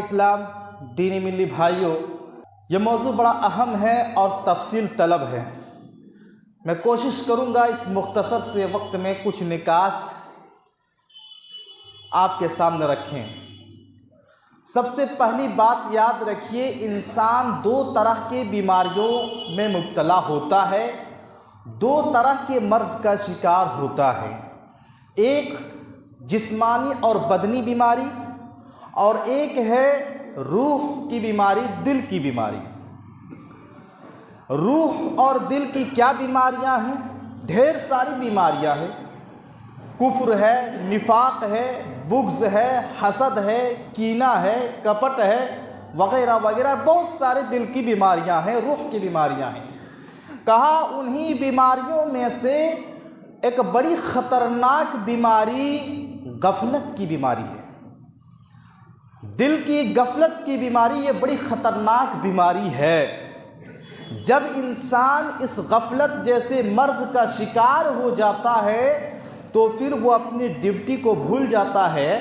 اسلام دینی ملی بھائیوں، یہ موضوع بڑا اہم ہے اور تفصیل طلب ہے۔ میں کوشش کروں گا اس مختصر سے وقت میں کچھ نکات آپ کے سامنے رکھیں۔ سب سے پہلی بات یاد رکھیے، انسان دو طرح کی بیماریوں میں مبتلا ہوتا ہے، دو طرح کے مرض کا شکار ہوتا ہے۔ ایک جسمانی اور بدنی بیماری، اور ایک ہے روح کی بیماری، دل کی بیماری۔ روح اور دل کی کیا بیماریاں ہیں؟ ڈھیر ساری بیماریاں ہیں۔ کفر ہے، نفاق ہے، بغض ہے، حسد ہے، کینہ ہے، کپٹ ہے، وغیرہ وغیرہ بہت سارے دل کی بیماریاں ہیں، روح کی بیماریاں ہیں۔ کہا انہی بیماریوں میں سے ایک بڑی خطرناک بیماری غفلت کی بیماری ہے۔ دل کی غفلت کی بیماری یہ بڑی خطرناک بیماری ہے۔ جب انسان اس غفلت جیسے مرض کا شکار ہو جاتا ہے تو پھر وہ اپنی ڈیوٹی کو بھول جاتا ہے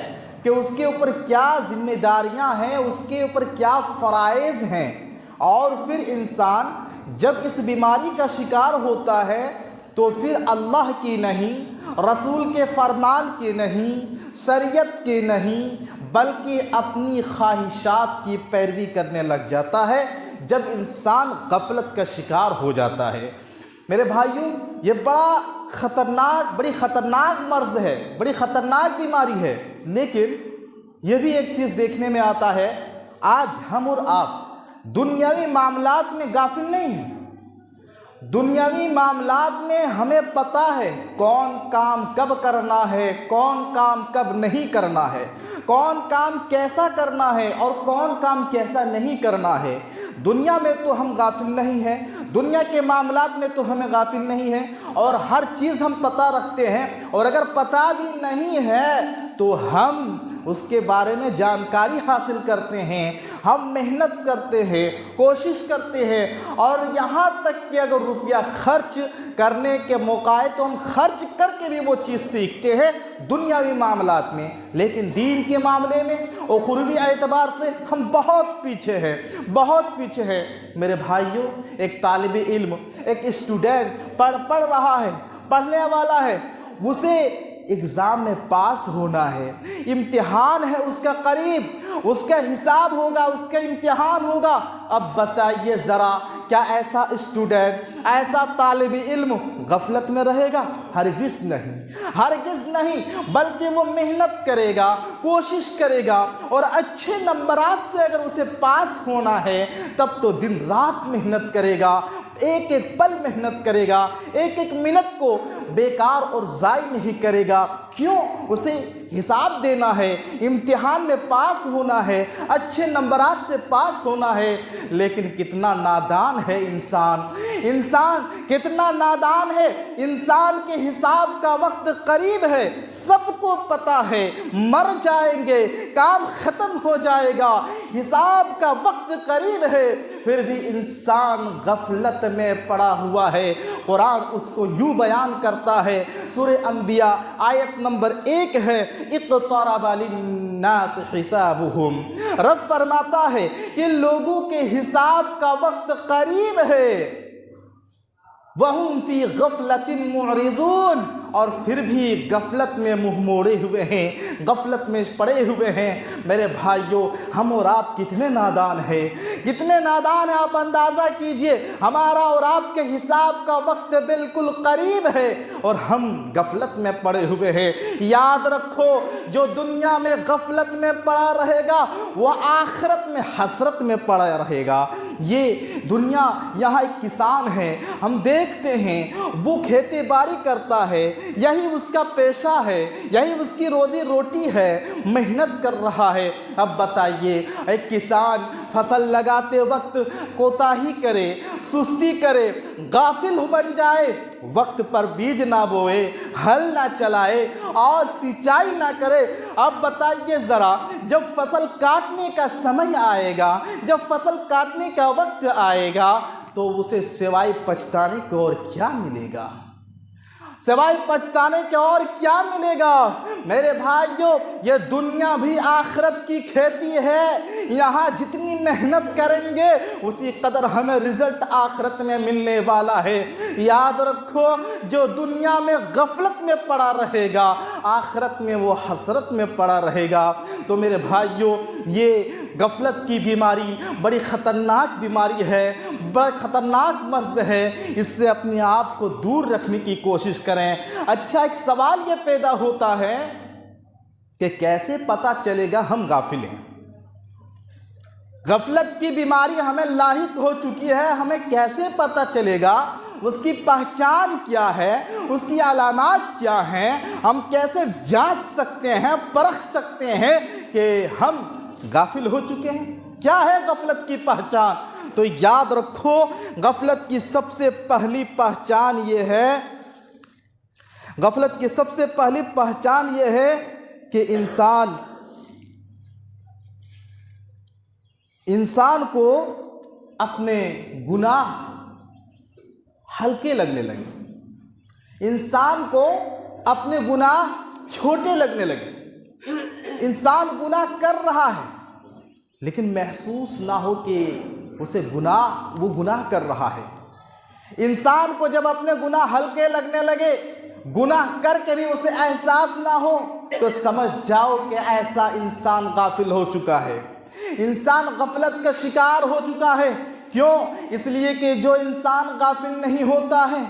کہ اس کے اوپر کیا ذمہ داریاں ہیں، اس کے اوپر کیا فرائض ہیں، اور پھر انسان جب اس بیماری کا شکار ہوتا ہے تو پھر اللہ کی نہیں، رسول کے فرمان کی نہیں، شریعت کی نہیں، بلکہ اپنی خواہشات کی پیروی کرنے لگ جاتا ہے جب انسان غفلت کا شکار ہو جاتا ہے۔ میرے بھائیوں، یہ بڑی خطرناک مرض ہے، بڑی خطرناک بیماری ہے۔ لیکن یہ بھی ایک چیز دیکھنے میں آتا ہے، آج ہم اور آپ دنیاوی معاملات میں غافل نہیں ہیں۔ دنیاوی معاملات میں ہمیں پتہ ہے کون کام کب کرنا ہے، کون کام کب نہیں کرنا ہے، کون کام کیسا کرنا ہے اور کون کام کیسا نہیں کرنا ہے۔ دنیا میں تو ہم غافل نہیں ہیں، دنیا کے معاملات میں تو ہمیں غافل نہیں ہیں، اور ہر چیز ہم پتہ رکھتے ہیں، اور اگر پتہ بھی نہیں ہے تو ہم اس کے بارے میں جانکاری حاصل کرتے ہیں، ہم محنت کرتے ہیں، کوشش کرتے ہیں، اور یہاں تک کہ اگر روپیہ خرچ کرنے کے موقع ہے تو ہم خرچ کر کے بھی وہ چیز سیکھتے ہیں دنیاوی معاملات میں۔ لیکن دین کے معاملے میں اخروی اعتبار سے ہم بہت پیچھے ہیں، بہت پیچھے ہیں۔ میرے بھائیوں، ایک طالب علم، ایک اسٹوڈنٹ پڑھ رہا ہے، پڑھنے والا ہے، اسے ایگزام میں پاس ہونا ہے، امتحان ہے اس کا قریب، اس کا حساب ہوگا، اس کا امتحان ہوگا۔ اب بتائیے ذرا، کیا ایسا اسٹوڈنٹ، ایسا طالب علم غفلت میں رہے گا؟ ہرگز نہیں، ہرگز نہیں، بلکہ وہ محنت کرے گا، کوشش کرے گا، اور اچھے نمبرات سے اگر اسے پاس ہونا ہے تب تو دن رات محنت کرے گا، ایک ایک پل محنت کرے گا، ایک ایک منٹ کو بیکار اور ضائع نہیں کرے گا۔ کیوں؟ اسے حساب دینا ہے، امتحان میں پاس ہونا ہے، اچھے نمبرات سے پاس ہونا ہے۔ لیکن کتنا نادان ہے انسان کتنا نادان ہے۔ انسان کے حساب کا وقت قریب ہے، سب کو پتہ ہے مر جائیں گے، کام ختم ہو جائے گا، حساب کا وقت قریب ہے، پھر بھی انسان غفلت میں پڑا ہوا ہے۔ قرآن اس کو یوں بیان کرتا ہے، سورہ انبیاء آیت نمبر 1 ہے، اقترب للناس حسابہم۔ رب فرماتا ہے کہ لوگوں کے حساب کا وقت قریب ہے، وَهُمْ فِي غَفْلَةٍ مُعْرِضُونَ، اور پھر بھی غفلت میں منہ موڑے ہوئے ہیں، غفلت میں پڑے ہوئے ہیں۔ میرے بھائیوں، ہم اور آپ کتنے نادان ہیں، کتنے نادان ہیں، آپ اندازہ کیجئے۔ ہمارا اور آپ کے حساب کا وقت بالکل قریب ہے اور ہم غفلت میں پڑے ہوئے ہیں۔ یاد رکھو، جو دنیا میں غفلت میں پڑا رہے گا وہ آخرت میں حسرت میں پڑا رہے گا۔ یہ دنیا، یہاں ایک کسان ہے، ہم دیکھتے ہیں وہ کھیتی باڑی کرتا ہے، یہی اس کا پیشہ ہے، یہی اس کی روزی روٹی ہے، محنت کر رہا ہے۔ اب بتائیے، ایک کسان فصل لگاتے وقت کوتاہی کرے، سستی کرے، غافل بن جائے، وقت پر بیج نہ بوئے، ہل نہ چلائے اور سینچائی نہ کرے، اب بتائیے ذرا، جب فصل کاٹنے کا سمے آئے گا، جب فصل کاٹنے کا وقت آئے گا تو اسے سوائے پچھتانے کو اور کیا ملے گا؟ سوائے پچھتانے کے اور کیا ملے گا؟ میرے بھائیو، یہ دنیا بھی آخرت کی کھیتی ہے، یہاں جتنی محنت کریں گے اسی قدر ہمیں رزلٹ آخرت میں ملنے والا ہے۔ یاد رکھو، جو دنیا میں غفلت میں پڑا رہے گا آخرت میں وہ حسرت میں پڑا رہے گا۔ تو میرے بھائیو، یہ غفلت کی بیماری بڑی خطرناک بیماری ہے، بڑا خطرناک مرض ہے، اس سے اپنے آپ کو دور رکھنے کی کوشش کریں۔ اچھا، ایک سوال یہ پیدا ہوتا ہے کہ کیسے پتہ چلے گا ہم غافل ہیں؟ غفلت کی بیماری ہمیں لاحق ہو چکی ہے، ہمیں کیسے پتہ چلے گا؟ اس کی پہچان کیا ہے؟ اس کی علامات کیا ہیں؟ ہم کیسے جانچ سکتے ہیں، پرکھ سکتے ہیں کہ ہم غافل ہو چکے ہیں؟ کیا ہے غفلت کی پہچان؟ تو یاد رکھو، غفلت کی سب سے پہلی پہچان یہ ہے، غفلت کی سب سے پہلی پہچان یہ ہے کہ انسان کو اپنے گناہ ہلکے لگنے لگے، انسان کو اپنے گناہ چھوٹے لگنے لگے۔ انسان گناہ کر رہا ہے لیکن محسوس نہ ہو کہ وہ گناہ کر رہا ہے۔ انسان کو جب اپنے گناہ ہلکے لگنے لگے، گناہ کر کے بھی اسے احساس نہ ہو، تو سمجھ جاؤ کہ ایسا انسان غافل ہو چکا ہے، انسان غفلت کا شکار ہو چکا ہے۔ کیوں؟ اس لیے کہ جو انسان غافل نہیں ہوتا ہے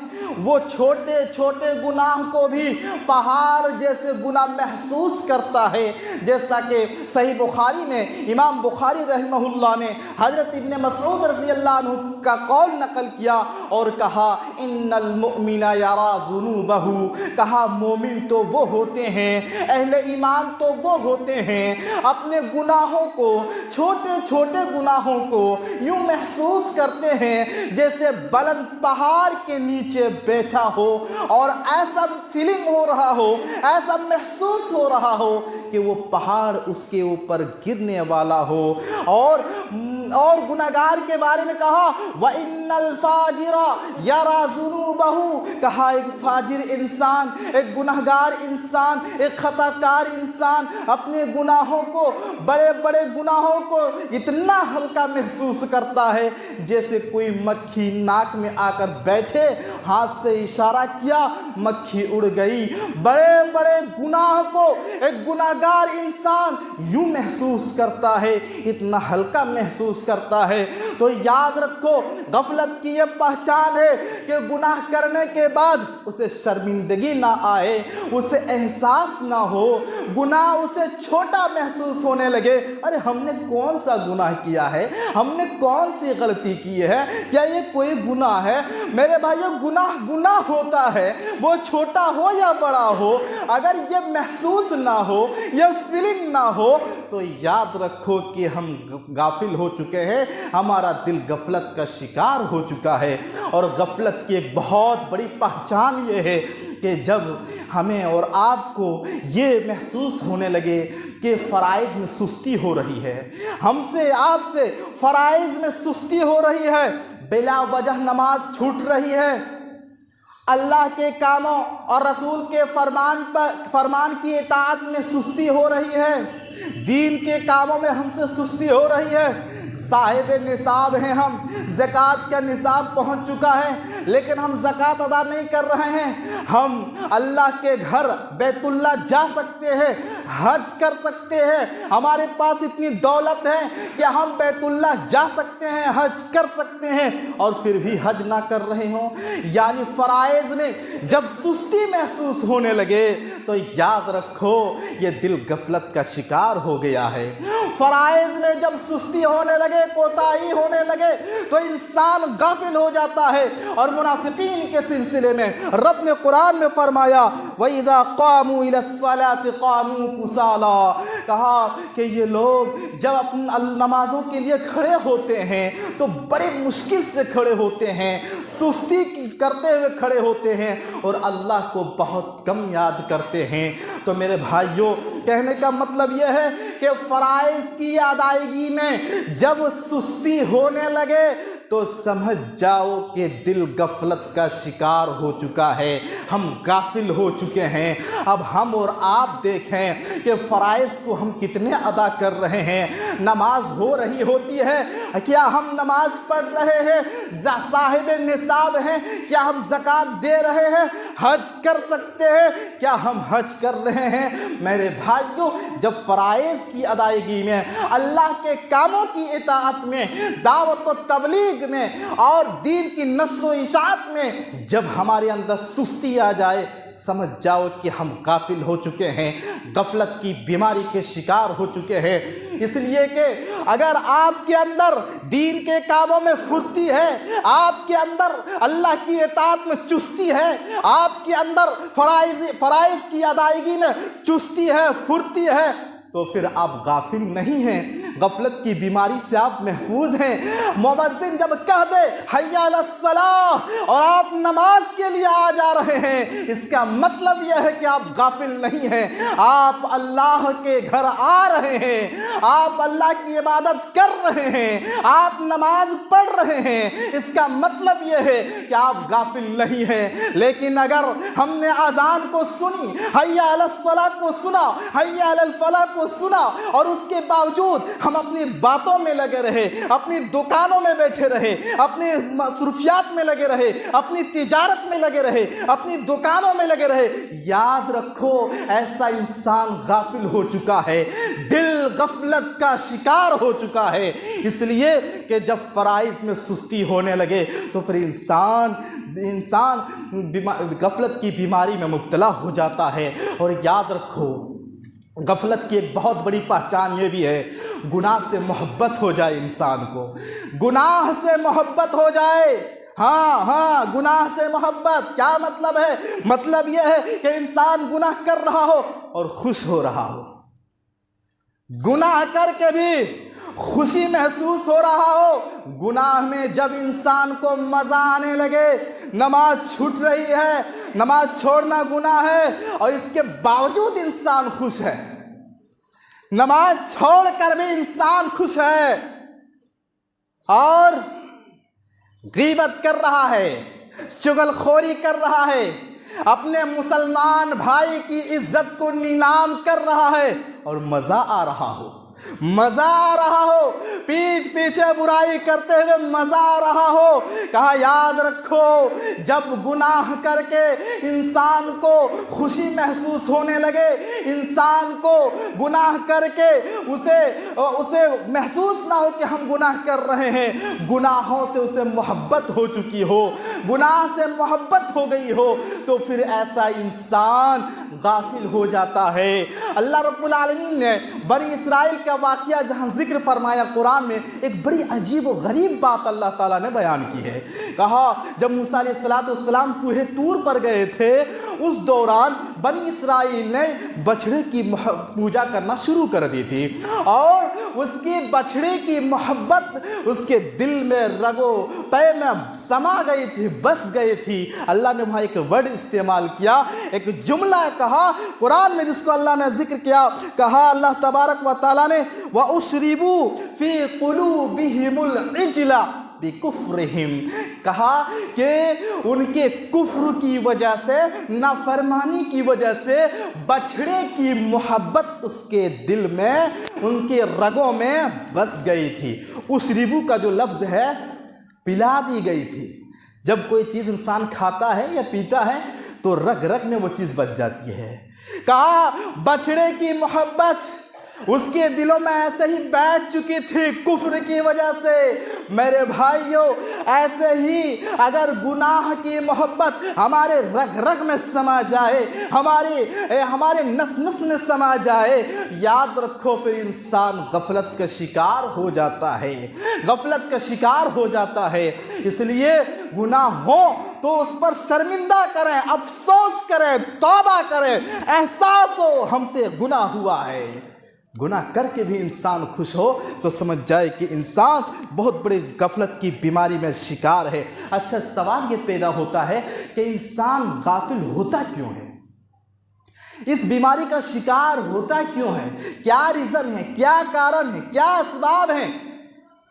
وہ چھوٹے چھوٹے گناہ کو بھی پہاڑ جیسے گناہ محسوس کرتا ہے۔ جیسا کہ صحیح بخاری میں امام بخاری رحمہ اللہ نے حضرت ابن مسعود رضی اللہ عنہ کا قول نقل کیا اور کہا، ان المؤمن یرا ذنوبہ، کہا مومن تو وہ ہوتے ہیں، اہل ایمان تو وہ ہوتے ہیں، اپنے گناہوں کو، چھوٹے چھوٹے گناہوں کو یوں محسوس کرتے ہیں جیسے بلند پہاڑ کے نیچے بیٹھا ہو، اور ایسا فیلنگ ہو رہا ہو، ایسا محسوس ہو رہا ہو کہ وہ پہاڑ اس کے اوپر گرنے والا ہو۔ اور گناہگار کے بارے میں کہا، وَإِنَّ الْفَاجِرَ يَرَى ذُنُوبَهُ، کہا ایک فاجر انسان، ایک گناہگار انسان، ایک خطا کار انسان اپنے گناہوں کو، بڑے بڑے گناہوں کو اتنا ہلکا محسوس کرتا ہے جیسے کوئی مکھی ناک میں آ کر بیٹھے، ہاتھ سے اشارہ کیا، مکھی اڑ گئی۔ بڑے بڑے گناہ کو ایک گناہگار انسان یوں محسوس کرتا ہے، اتنا ہلکا محسوس کرتا ہے۔ تو یاد رکھو، غفلت کی یہ پہچان ہے کہ گناہ کرنے کے بعد اسے شرمندگی نہ آئے، اسے احساس نہ ہو، گناہ اسے چھوٹا محسوس ہونے لگے۔ ارے ہم نے کون سا گناہ کیا ہے؟ ہم نے کون سی غلطی کی ہے؟ کیا یہ کوئی گناہ ہے؟ میرے بھائیو، گناہ ہوتا ہے، وہ چھوٹا ہو یا بڑا ہو، اگر یہ محسوس نہ ہو، یہ فیلنگ نہ ہو، تو یاد رکھو کہ ہم غافل ہو چکے ہیں، ہمارا دل غفلت کا شکار ہو چکا ہے۔ اور غفلت کی ایک بہت بڑی پہچان یہ ہے کہ جب ہمیں اور آپ کو یہ محسوس ہونے لگے کہ فرائض میں سستی ہو رہی ہے، ہم سے آپ سے فرائض میں سستی ہو رہی ہے، بلا وجہ نماز چھوٹ رہی ہے، اللہ کے کاموں اور رسول کے فرمان کی اطاعت میں سستی ہو رہی ہے، دین کے کاموں میں ہم سے سستی ہو رہی ہے، صاحب نصاب ہیں ہم، زکوٰۃ کا نصاب پہنچ چکا ہے لیکن ہم زکوٰۃ ادا نہیں کر رہے ہیں، ہم اللہ کے گھر بیت اللہ جا سکتے ہیں، حج کر سکتے ہیں، ہمارے پاس اتنی دولت ہے کہ ہم بیت اللہ جا سکتے ہیں، حج کر سکتے ہیں، اور پھر بھی حج نہ کر رہے ہوں۔ یعنی فرائض میں جب سستی محسوس ہونے لگے تو یاد رکھو یہ دل غفلت کا شکار ہو گیا ہے۔ فرائض میں جب سستی ہونے لگے، کوتاہی ہونے لگے، تو انسان غافل ہو جاتا ہے۔ اور منافقین کے سلسلے میں رب نے قرآن میں فرمایا، وَإِذَا قَامُوا إِلَى الصَّلَاةِ قَامُوا كُسَالَىٰ، کہا کہ یہ لوگ جب اپنی نمازوں کے لیے کھڑے ہوتے ہیں تو بڑے مشکل سے کھڑے ہوتے ہیں، سستی کرتے ہوئے کھڑے ہوتے ہیں، اور اللہ کو بہت کم یاد کرتے ہیں۔ تو میرے بھائیوں، کہنے کا مطلب یہ ہے کہ فرائض کی ادائیگی میں جب سستی ہونے لگے تو سمجھ جاؤ کہ دل غفلت کا شکار ہو چکا ہے، ہم غافل ہو چکے ہیں۔ اب ہم اور آپ دیکھیں کہ فرائض کو ہم کتنے ادا کر رہے ہیں، نماز ہو رہی ہوتی ہے، کیا ہم نماز پڑھ رہے ہیں، صاحب نصاب ہیں، کیا ہم زکوٰۃ دے رہے ہیں، حج کر سکتے ہیں، کیا ہم حج کر رہے ہیں؟ میرے بھائیوں، جب فرائض کی ادائیگی میں، اللہ کے کاموں کی اطاعت میں، دعوت و تبلیغ میں اور دین کی نشر و اشاعت میں جب ہمارے اندر سستی آ جائے، سمجھ جاؤ کہ ہم غافل ہو چکے ہیں، غفلت کی بیماری کے شکار ہو چکے ہیں۔ اس لیے کہ اگر آپ کے اندر دین کے کاموں میں پھرتی ہے، آپ کے اندر اللہ کی اطاعت میں چستی ہے، آپ کے اندر فرائض کی ادائیگی میں چستی ہے، پھرتی ہے، تو پھر آپ غافل نہیں ہیں، غفلت کی بیماری سے آپ محفوظ ہیں۔ مؤذن جب کہہ دے حی علی الصلاۃ اور آپ نماز کے لیے آ جا رہے ہیں، اس کا مطلب یہ ہے کہ آپ غافل نہیں ہیں، آپ اللہ کے گھر آ رہے ہیں، آپ اللہ کی عبادت کر رہے ہیں، آپ نماز پڑھ رہے ہیں، اس کا مطلب یہ ہے کہ آپ غافل نہیں ہیں۔ لیکن اگر ہم نے اذان کو سنی، حی علی الصلاۃ کو سنا، حی علی الفلاح کو سنا، اور اس کے باوجود ہم اپنی باتوں میں لگے رہے، اپنی دکانوں میں بیٹھے رہے، اپنی مصروفیات میں لگے رہے، اپنی تجارت میں لگے رہے، اپنی دکانوں میں لگے رہے، یاد رکھو ایسا انسان غافل ہو چکا ہے، دل غفلت کا شکار ہو چکا ہے۔ اس لیے کہ جب فرائض میں سستی ہونے لگے تو پھر انسان غفلت کی بیماری میں مبتلا ہو جاتا ہے۔ اور یاد رکھو غفلت کی ایک بہت بڑی پہچان یہ بھی ہے، گناہ سے محبت ہو جائے انسان کو، گناہ سے محبت ہو جائے۔ ہاں گناہ سے محبت کیا مطلب ہے؟ مطلب یہ ہے کہ انسان گناہ کر رہا ہو اور خوش ہو رہا ہو، گناہ کر کے بھی خوشی محسوس ہو رہا ہو۔ گناہ میں جب انسان کو مزہ آنے لگے، نماز چھوٹ رہی ہے، نماز چھوڑنا گناہ ہے اور اس کے باوجود انسان خوش ہے، نماز چھوڑ کر بھی انسان خوش ہے، اور غیبت کر رہا ہے، چغل خوری کر رہا ہے، اپنے مسلمان بھائی کی عزت کو نیلام کر رہا ہے، اور مزہ آ رہا ہو، مزہ آ رہا ہو، پیٹھ پیچھے برائی کرتے ہوئے مزہ آ رہا ہو۔ کہا یاد رکھو جب گناہ کر کے انسان کو خوشی محسوس ہونے لگے، انسان کو گناہ کر کے اسے محسوس نہ ہو کہ ہم گناہ کر رہے ہیں، گناہوں سے اسے محبت ہو چکی ہو، گناہ سے محبت ہو گئی ہو، تو پھر ایسا انسان غافل ہو جاتا ہے۔ اللہ رب العالمین نے بنی اسرائیل کا واقعہ جہاں ذکر فرمایا قرآن میں، ایک بڑی عجیب و غریب بات اللہ تعالیٰ نے بیان کی ہے۔ کہا جب موسیٰ علیہ السلام کوہ طور پر گئے تھے، اس دوران بنی اسرائیل نے بچھڑے کی پوجا کرنا شروع کر دی تھی، اور اس کی بچھڑے کی محبت اس کے دل میں رگو پے میں سما گئی تھی، بس گئی تھی۔ اللہ نے وہاں ایک ورڈ استعمال کیا، ایک جملہ کہا قرآن میں جس کو اللہ نے ذکر کیا، کہا اللہ تبارک و تعالیٰ نے وَأُشْرِبُوا فِي قُلُوبِهِمُ الْعِجْلَ بِكُفْرِهِمْ، کہا کہ ان کے کفر کی وجہ سے، نافرمانی کی وجہ سے بچھڑے کی محبت اس کے دل میں، ان کے رگوں میں بس گئی تھی۔ اشربو کا جو لفظ ہے پلا دی گئی تھی۔ جب کوئی چیز انسان کھاتا ہے یا پیتا ہے تو رگ رگ میں وہ چیز بس جاتی ہے۔ کہا بچھڑے کی محبت اس کے دلوں میں ایسے ہی بیٹھ چکی تھی کفر کی وجہ سے۔ میرے بھائیوں، ایسے ہی اگر گناہ کی محبت ہمارے رگ رگ میں سما جائے، ہمارے نس نس میں سما جائے، یاد رکھو پھر انسان غفلت کا شکار ہو جاتا ہے، غفلت کا شکار ہو جاتا ہے۔ اس لیے گناہ ہو تو اس پر شرمندہ کریں، افسوس کریں، توبہ کریں، احساس ہو ہم سے گناہ ہوا ہے۔ گناہ کر کے بھی انسان خوش ہو تو سمجھ جائے کہ انسان بہت بڑی غفلت کی بیماری میں شکار ہے۔ اچھا سوال یہ پیدا ہوتا ہے کہ انسان غافل ہوتا کیوں ہے؟ اس بیماری کا شکار ہوتا کیوں ہے؟ کیا ریزن ہے؟ کیا کارن ہے؟ کیا اسباب ہیں؟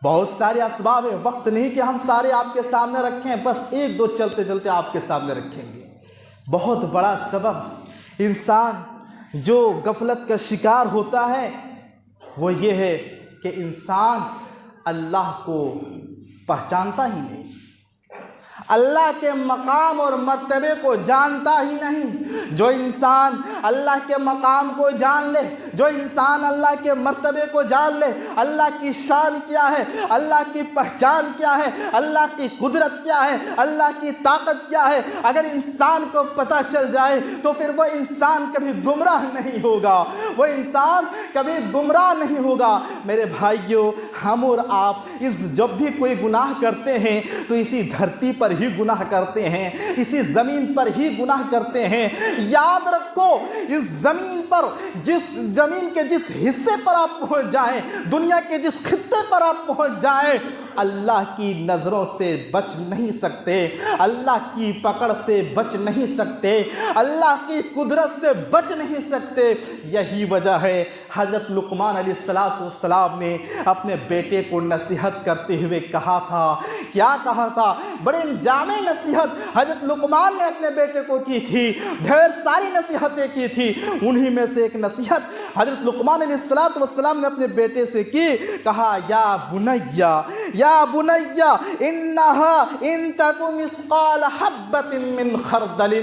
بہت سارے اسباب ہیں، وقت نہیں کہ ہم سارے آپ کے سامنے رکھیں، بس ایک دو چلتے چلتے آپ کے سامنے رکھیں گے۔ بہت بڑا سبب انسان جو غفلت کا شکار ہوتا ہے وہ یہ ہے کہ انسان اللہ کو پہچانتا ہی نہیں، اللہ کے مقام اور مرتبے کو جانتا ہی نہیں۔ جو انسان اللہ کے مقام کو جان لے، جو انسان اللہ کے مرتبے کو جان لے، اللہ کی شان کیا ہے، اللہ کی پہچان کیا ہے، اللہ کی قدرت کیا ہے، اللہ کی طاقت کیا ہے، اگر انسان کو پتہ چل جائے تو پھر وہ انسان کبھی گمراہ نہیں ہوگا، وہ انسان کبھی گمراہ نہیں ہوگا۔ میرے بھائیوں، ہم اور آپ جب بھی کوئی گناہ کرتے ہیں تو اسی دھرتی پر ہی گناہ کرتے ہیں، اسی زمین پر ہی گناہ کرتے ہیں۔ یاد رکھو، اس زمین پر زمین کے جس حصے پر آپ پہنچ جائیں، دنیا کے جس خطے پر آپ پہنچ جائیں، اللہ کی نظروں سے بچ نہیں سکتے، اللہ کی پکڑ سے بچ نہیں سکتے، اللہ کی قدرت سے بچ نہیں سکتے۔ یہی وجہ ہے حضرت لقمان علیہ السلام نے اپنے بیٹے کو نصیحت کرتے ہوئے کہا تھا، کیا کہا تھا؟ بڑے جامع نصیحت حضرت لقمان نے اپنے بیٹے کو کی تھی، ڈھیر ساری نصیحتیں کی تھی، انہی میں سے ایک نصیحت حضرت لقمان علیہ السلام نے اپنے بیٹے سے کی، کہا یا بنیا انہا ان تک مثقال حبۃ من خردل،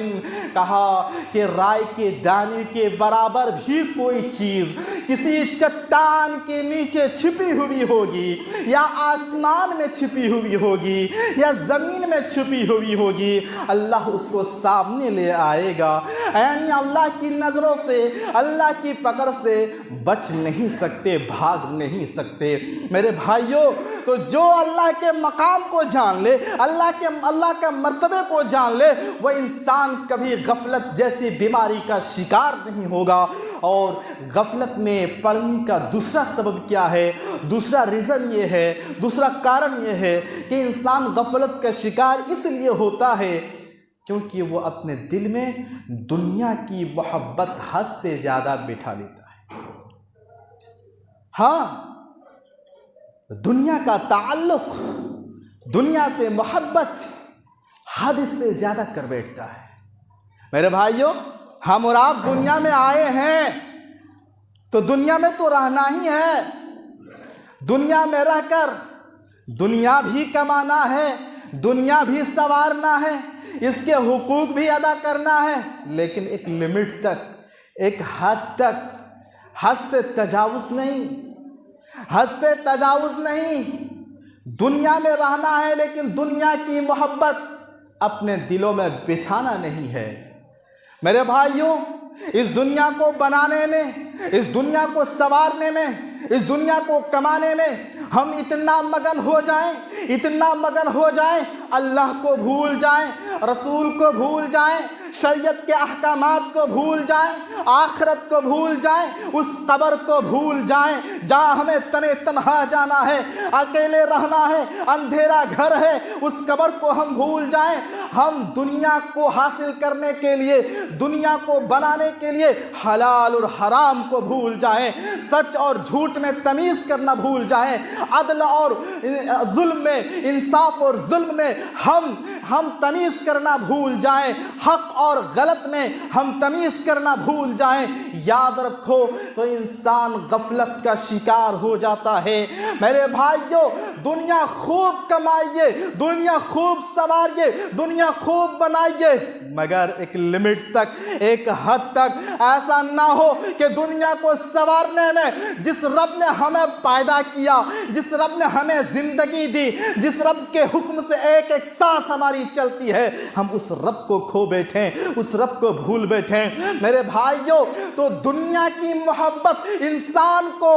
کہا کہ رائے کے دانے کے برابر بھی کوئی چیز کسی چٹان کے نیچے چھپی ہوئی ہوگی، یا آسمان میں چھپی ہوئی ہوگی، یا زمین میں چھپی ہوئی ہوگی، اللہ اس کو سامنے لے آئے گا۔ یعنی اللہ کی نظروں سے، اللہ کی پکڑ سے بچ نہیں سکتے، بھاگ نہیں سکتے۔ میرے بھائیوں، تو جو اللہ کے مقام کو جان لے، اللہ کے مرتبے کو جان لے، وہ انسان کبھی غفلت جیسی بیماری کا شکار نہیں ہوگا۔ اور غفلت میں پڑنے کا دوسرا سبب کیا ہے؟ دوسرا ریزن یہ ہے، دوسرا کارن یہ ہے کہ انسان غفلت کا شکار اس لیے ہوتا ہے کیونکہ وہ اپنے دل میں دنیا کی محبت حد سے زیادہ بٹھا لیتا ہے۔ ہاں، دنیا کا تعلق، دنیا سے محبت حد سے زیادہ کر بیٹھتا ہے۔ میرے بھائیوں، ہم اور آپ دنیا میں آئے ہیں تو دنیا میں تو رہنا ہی ہے، دنیا میں رہ کر دنیا بھی کمانا ہے، دنیا بھی سنوارنا ہے، اس کے حقوق بھی ادا کرنا ہے، لیکن ایک لمٹ تک، ایک حد تک، حد سے تجاوز نہیں، حد سے تجاوز نہیں۔ دنیا میں رہنا ہے لیکن دنیا کی محبت اپنے دلوں میں بٹھانا نہیں ہے۔ میرے بھائیوں، اس دنیا کو بنانے میں، اس دنیا کو سنوارنے میں، اس دنیا کو کمانے میں ہم اتنا مگن ہو جائیں، اللہ کو بھول جائیں، رسول کو بھول جائیں، شریعت کے احکامات کو بھول جائیں، آخرت کو بھول جائیں، اس قبر کو بھول جائیں جہاں ہمیں تنے تنہا جانا ہے، اکیلے رہنا ہے، اندھیرا گھر ہے، اس قبر کو ہم بھول جائیں۔ ہم دنیا کو حاصل کرنے کے لیے، دنیا کو بنانے کے لیے حلال اور حرام کو بھول جائیں، سچ اور جھوٹ میں تمیز کرنا بھول جائیں، عدل اور ظلم میں، انصاف اور ظلم میں ہم تمیز کرنا بھول جائیں، حق اور غلط میں ہم تمیز کرنا بھول جائیں۔ یاد رکھو، تو انسان غفلت کا شکار ہو جاتا ہے۔ میرے بھائیوں، دنیا خوب کمائیے، دنیا خوب سنواریے، دنیا خوب بنائیے، مگر ایک لمٹ تک، ایک حد تک۔ ایسا نہ ہو کہ دنیا کو سنوارنے میں جس رب نے ہمیں پیدا کیا، جس رب نے ہمیں زندگی دی، جس رب کے حکم سے ایک ایک سانس ہماری چلتی ہے، ہم اس رب کو کھو بیٹھیں، اس رب کو بھول بیٹھیں۔ میرے بھائیوں، تو دنیا کی محبت انسان کو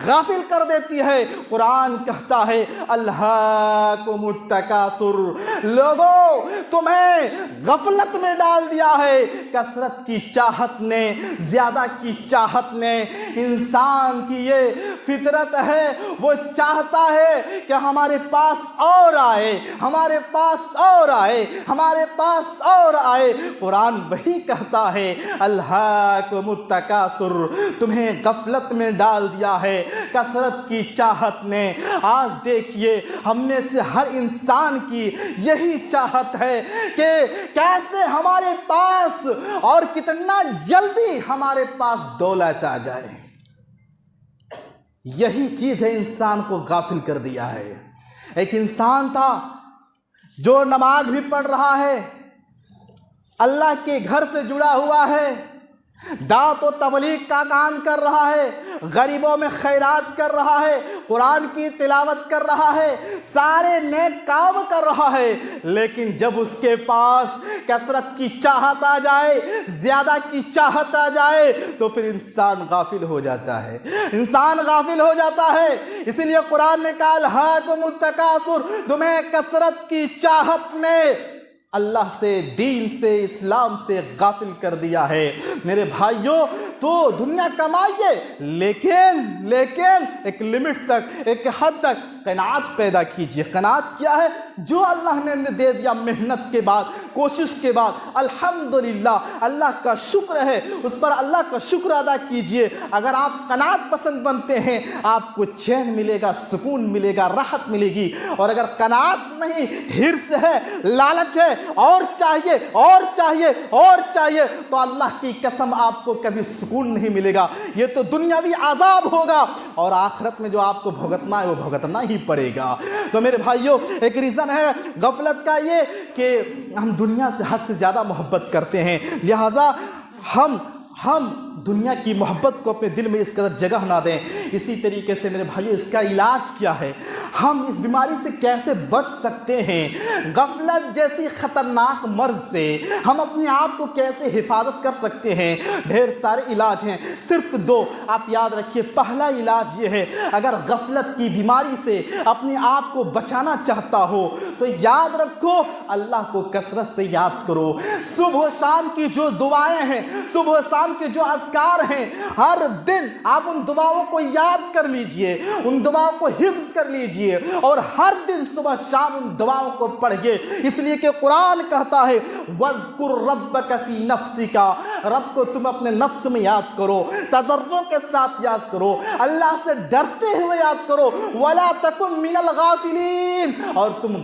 غافل کر دیتی ہے۔ قرآن کہتا ہے الہاکم التکاثر، لوگوں تمہیں غفلت میں ڈال دیا ہے، کثرت کی چاہت نے، زیادہ کی چاہت نے۔ انسان کی یہ فطرت ہے، وہ چاہتا ہے کہ ہمارے پاس اور آئے، ہمارے پاس اور اور آئے، ہمارے پاس اور آئے۔ قرآن وہی کہتا ہے الہاکم التکاثر، تمہیں غفلت میں ڈال دیا ہے کثرت کی چاہت نے۔ آج دیکھیے ہم میں سے ہر انسان کی یہی چاہت ہے کہ کیسے ہمارے پاس اور کتنا جلدی ہمارے پاس دولت آ جائے۔ یہی چیز ہے انسان کو غافل کر دیا ہے۔ ایک انسان تھا جو نماز بھی پڑھ رہا ہے، اللہ کے گھر سے جڑا ہوا ہے، دعوت و تبلیغ کا کام کر رہا ہے، غریبوں میں خیرات کر رہا ہے، قرآن کی تلاوت کر رہا ہے، سارے نیک کام کر رہا ہے، لیکن جب اس کے پاس کثرت کی چاہت آ جائے، زیادہ کی چاہت آ جائے، تو پھر انسان غافل ہو جاتا ہے، انسان غافل ہو جاتا ہے۔ اس لیے قرآن نے کہا الہاکم التکاثر، تمہیں کثرت کی چاہت نے اللہ سے، دین سے، اسلام سے غافل کر دیا ہے۔ میرے بھائیوں، تو دنیا کمائیے لیکن ایک لمٹ تک، ایک حد تک قناعت پیدا کیجئے۔ قناعت کیا ہے؟ جو اللہ نے دے دیا محنت کے بعد، کوشش کے بعد، الحمدللہ اللہ کا شکر ہے، اس پر اللہ کا شکر ادا کیجئے۔ اگر آپ قناعت پسند بنتے ہیں، آپ کو چین ملے گا، سکون ملے گا، راحت ملے گی۔ اور اگر قناعت نہیں، حرص ہے، لالچ ہے، اور چاہیے اور چاہیے اور چاہیے، تو اللہ کی قسم آپ کو کبھی سکون نہیں ملے گا۔ یہ تو دنیاوی عذاب ہوگا، اور آخرت میں جو آپ کو بھگتنا ہے وہ بھگتنا ہی پڑے گا۔ تو میرے بھائیوں، ایک ریزن ہے غفلت کا یہ کہ ہم دنیا سے حد سے زیادہ محبت کرتے ہیں، لہٰذا ہم دنیا کی محبت کو اپنے دل میں اس قدر جگہ نہ دیں۔ اسی طریقے سے میرے بھائیوں، اس کا علاج کیا ہے؟ ہم اس بیماری سے کیسے بچ سکتے ہیں؟ غفلت جیسی خطرناک مرض سے ہم اپنے آپ کو کیسے حفاظت کر سکتے ہیں؟ ڈھیر سارے علاج ہیں، صرف 2 آپ یاد رکھیے۔ پہلا علاج یہ ہے، اگر غفلت کی بیماری سے اپنے آپ کو بچانا چاہتا ہو تو یاد رکھو، اللہ کو کثرت سے یاد کرو۔ صبح و شام کی جو دعائیں ہیں، صبح و شام کے جو اذکار ہیں، ہر دن آپ ان دعاؤں کو یاد کر لیجئے، ان دعاؤں کو حفظ کر لیجئے، اور ہر دن صبح شام ان دعاؤں کو پڑھیے۔ اس لیے کہ قرآن کہتا ہے وَاذْكُرْ رَبَّكَ فِي نَفْسِكَ، رب کو تم اپنے نفس میں یاد کرو، تضرع کے ساتھ یاد کرو، اللہ سے ڈرتے ہوئے یاد کرو، وَلَا تَكُن مِّنَ الْغَافِلِينَ، اور تم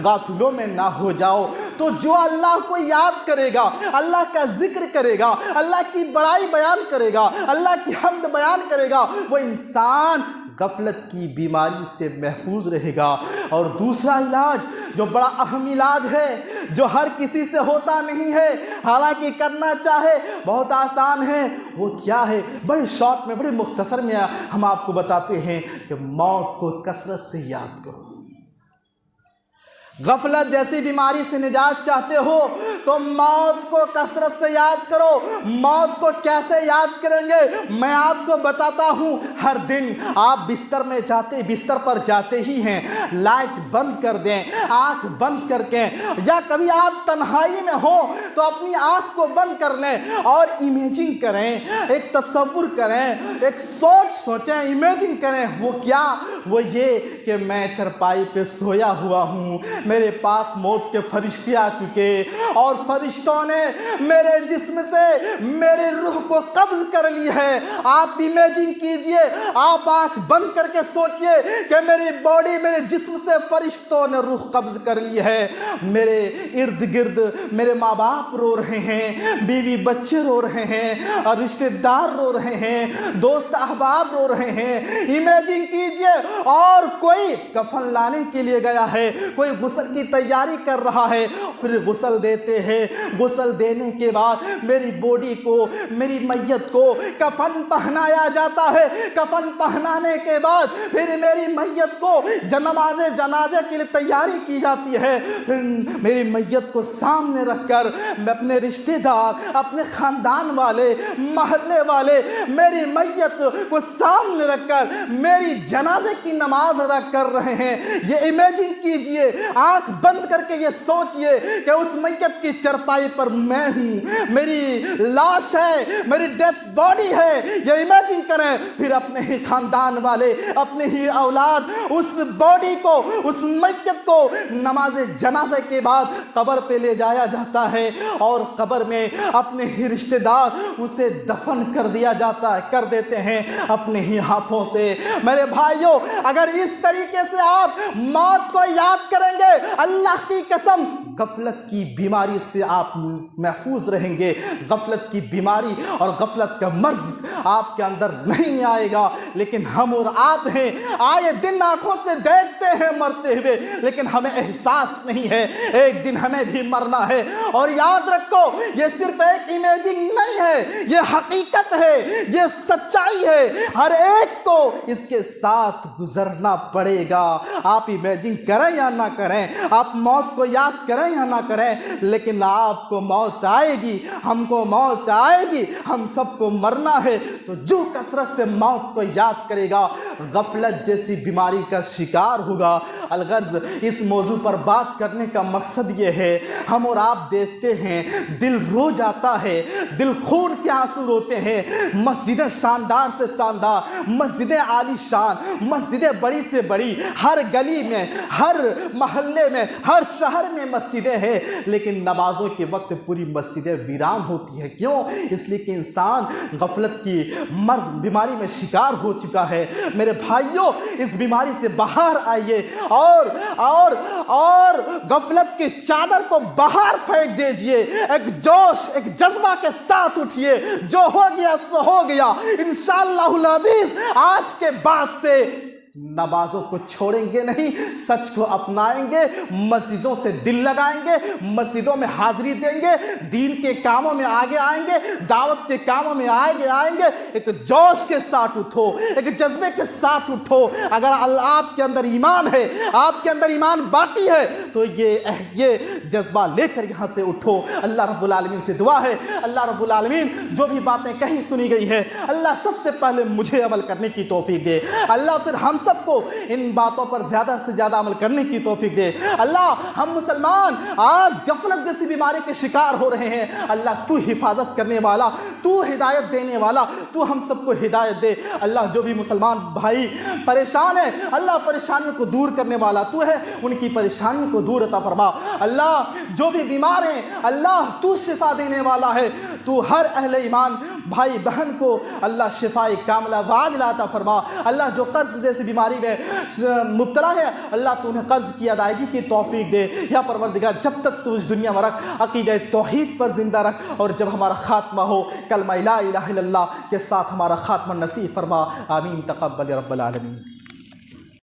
غافلوں میں نہ ہو جاؤ۔ تو جو اللہ کو یاد کرے گا، اللہ کا ذکر کرے گا، اللہ کی بڑائی بیان کرے گا، اللہ کی حمد بیان کرے گا، وہ انسان غفلت کی بیماری سے محفوظ رہے گا۔ اور دوسرا علاج جو بڑا اہم علاج ہے، جو ہر کسی سے ہوتا نہیں ہے، حالانکہ کرنا چاہے بہت آسان ہے، وہ کیا ہے؟ بڑے شارٹ میں، بڑے مختصر میں ہم آپ کو بتاتے ہیں کہ موت کو کثرت سے یاد کرو۔ غفلت جیسی بیماری سے نجات چاہتے ہو تو موت کو کثرت سے یاد کرو۔ موت کو کیسے یاد کریں گے؟ میں آپ کو بتاتا ہوں۔ ہر دن آپ بستر پر جاتے ہی ہیں، لائٹ بند کر دیں، آنکھ بند کر کے، یا کبھی آپ تنہائی میں ہو تو اپنی آنکھ کو بند کر لیں اور امیجنگ کریں، ایک تصور کریں، ایک سوچیں، امیجنگ کریں۔ وہ کیا؟ وہ یہ کہ میں چرپائی پہ سویا ہوا ہوں، میرے پاس موت کے فرشتے آ چکے، اور فرشتوں نے میرے جسم سے میرے روح کو قبض کر لی ہے۔ آپ امیجنگ کیجئے، آپ آنکھ بند کر کے سوچئے کہ میری باڈی، میرے جسم سے فرشتوں نے روح قبض کر لی ہے۔ میرے ارد گرد میرے ماں باپ رو رہے ہیں، بیوی بچے رو رہے ہیں، اور رشتہ دار رو رہے ہیں، دوست احباب رو رہے ہیں۔ امیجنگ کیجئے، اور کوئی کفن لانے کے لیے گیا ہے، کوئی غسل کی تیاری کر رہا ہے، پھر غسل دیتے ہیں۔ غسل دینے کے بعد میری باڈی کو، میری میت کو کفن پہنایا جاتا ہے۔ کفن پہنانے کے بعد پھر میری میت کو جنازے کے لیے تیاری کی جاتی ہے۔ پھر میری میت کو سامنے رکھ کر میں اپنے رشتہ دار، اپنے خاندان والے، محلے والے میری میت کو سامنے رکھ کر میری جنازے کی نماز ادا کر رہے ہیں۔ یہ امیجنگ کیجئے، آنکھ بند کر کے یہ سوچئے کہ اس میت کی چرپائی پر میں ہوں، میری لاش ہے، میری ڈیتھ باڈی ہے، یہ امیجن کریں۔ پھر اپنے ہی خاندان والے، اپنے ہی اولاد اس باڈی کو، اس میت کو نماز جنازے کے بعد قبر پہ لے جایا جاتا ہے اور قبر میں اپنے ہی رشتہ دار اسے دفن کر دیا جاتا ہے، کر دیتے ہیں اپنے ہی ہاتھوں سے۔ میرے بھائیوں، اگر اس طریقے سے آپ موت کو یاد کریں گے، اللہ کی قسم غفلت کی بیماری سے آپ محفوظ رہیں گے۔ غفلت کی بیماری اور غفلت کا مرض آپ کے اندر نہیں آئے گا۔ لیکن ہم اور آپ ہیں، آئے دن آنکھوں سے دیکھتے ہیں مرتے ہوئے، لیکن ہمیں احساس نہیں ہے ایک دن ہمیں بھی مرنا ہے۔ اور یاد رکھو، یہ صرف ایک امیجنگ نہیں ہے، یہ حقیقت ہے، یہ سچائی ہے۔ ہر ایک کو اس کے ساتھ گزرنا پڑے گا۔ آپ امیجنگ کریں یا نہ کریں، آپ موت کو یاد کریں یا نہ کریں، لیکن آپ کو موت آئے گی، ہم کو موت آئے گی، ہم سب کو مرنا ہے۔ تو جو کثرت سے موت کو یاد کرے گا، غفلت جیسی بیماری کا شکار ہوگا۔ الغرض اس موضوع پر بات کرنے کا مقصد یہ ہے، ہم اور آپ دیکھتے ہیں دل رو جاتا ہے، دل خون کے آنسو روتے ہیں۔ مسجدیں شاندار سے شاندار، مسجدیں عالی شان، مسجدیں بڑی سے بڑی، ہر گلی میں، ہر محلے میں، ہر شہر میں مسجدیں ہیں، لیکن نمازوں کے وقت پوری مسجدیں ویران ہوتی ہیں۔ کیوں؟ اس لیے کہ انسان غفلت کی مرض بیماری میں شکار ہو چکا ہے۔ میرے بھائیوں، اس بیماری سے باہر آئیے اور غفلت کی چادر کو باہر پھینک دیجئے۔ ایک جوش، ایک جذبہ کے ساتھ اٹھئے، جو ہو گیا سو ہو گیا۔ انشاءاللہ العزیز آج کے بعد سے نمازوں کو چھوڑیں گے نہیں، سچ کو اپنائیں گے، مسجدوں سے دل لگائیں گے، مسجدوں میں حاضری دیں گے، دین کے کاموں میں آگے آئیں گے، دعوت کے کاموں میں آگے آئیں گے۔ ایک جوش کے ساتھ اٹھو، ایک جذبے کے ساتھ اٹھو۔ اگر آپ کے اندر ایمان ہے، آپ کے اندر ایمان باقی ہے، تو یہ جذبہ لے کر یہاں سے اٹھو۔ اللہ رب العالمین سے دعا ہے، اللہ رب العالمین جو بھی باتیں کہیں سنی گئی ہے، اللہ سب سے پہلے مجھے عمل کرنے کی توفیق دے۔ اللہ پھر ہم سب کو ان باتوں پر زیادہ سے زیادہ عمل کرنے کی توفیق دے۔ اللہ، ہم مسلمان آج غفلت جیسی بیماری کے شکار ہو رہے ہیں۔ اللہ تو حفاظت کرنے والا، تو ہدایت دینے والا، تو ہم سب کو ہدایت دے۔ اللہ جو بھی مسلمان بھائی پریشان ہیں، اللہ پریشانیوں کو دور کرنے والا تو ہے، ان کی پریشانیوں کو دور عطا فرما۔ اللہ جو بھی بیمار ہیں، اللہ تو شفا دینے والا ہے، تو ہر اہل ایمان بھائی بہن کو اللہ شفاء کاملہ وعاجلہ عطا فرما۔ اللہ جو قرض جیسی بیماری میں مبتلا ہے، اللہ تو انہیں قرض کی ادائیگی کی توفیق دے۔ یا پروردگار جب تک تو اس دنیا میں رکھ، عقیدہ توحید پر زندہ رکھ، اور جب ہمارا خاتمہ ہو کلمہ لا الہ الا اللہ کے ساتھ ہمارا خاتمہ نصیب فرما۔ آمین تقبل رب العالمین۔